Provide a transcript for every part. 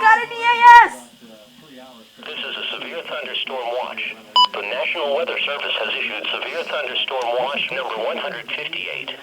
got an EAS! This is a severe thunderstorm watch. The National Weather Service has issued severe thunderstorm watch number 158,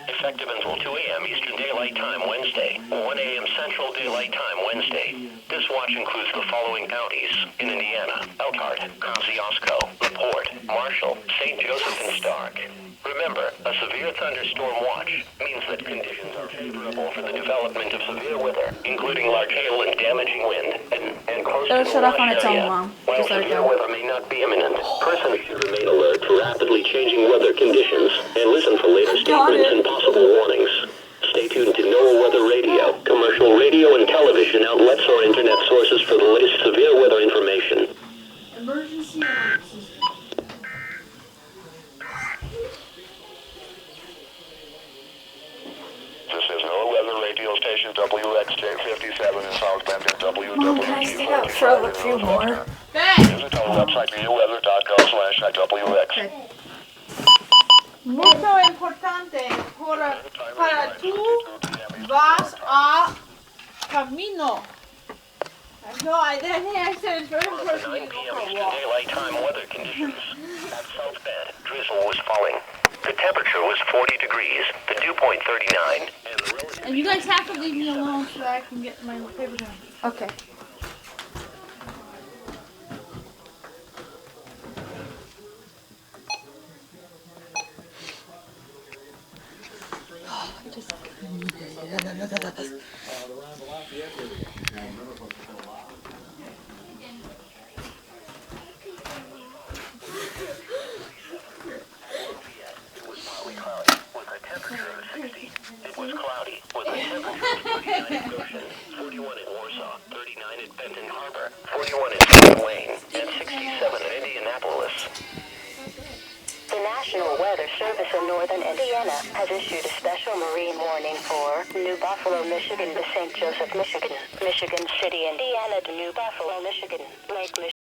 effective until 2 a.m. Eastern Daylight Time Wednesday, 1 a.m. Central Daylight Time Wednesday. This watch includes the following counties in Indiana: Elkhart, Kosciuszko, LaPorte, Marshall, St. Joseph, and Stark. Remember, a severe thunderstorm watch means that conditions are favorable for the development of severe weather, including large hail and damaging wind, and close It'll to shut off on its own, area. Mom. While Just let it severe go. weather may not be imminent, persons should remain alert to rapidly changing weather conditions and listen for later statements and possible warnings. Stay tuned to NOAA Weather Radio, commercial radio and television outlets, or internet sources for the latest severe weather information. Emergency alert system. This is NOAA Weather Radio Station WXJ57 in South Bend and Mom, can I stay out for a few more? Visit our website rioweather.gov/WX. Mucho importante para tú vas a camino. No, I said it's very important for you 9 to p.m. go for a Eastern walk. Daylight Time weather conditions. At South Bend, drizzle was falling. The temperature was 40 degrees, the dew point 39, and the relative... And you guys have to leave me alone so that I can get my paper done. Okay. It was cloudy, with a temperature of 39 in Goshen, 41 in Warsaw, 39 in Benton Harbor, 41 in Fort Wayne, and 67 in Indianapolis. The National Weather Service in northern Indiana has issued a special marine warning for New Buffalo, Michigan to St. Joseph, Michigan, Michigan City, Indiana to New Buffalo, Michigan, Lake Michigan.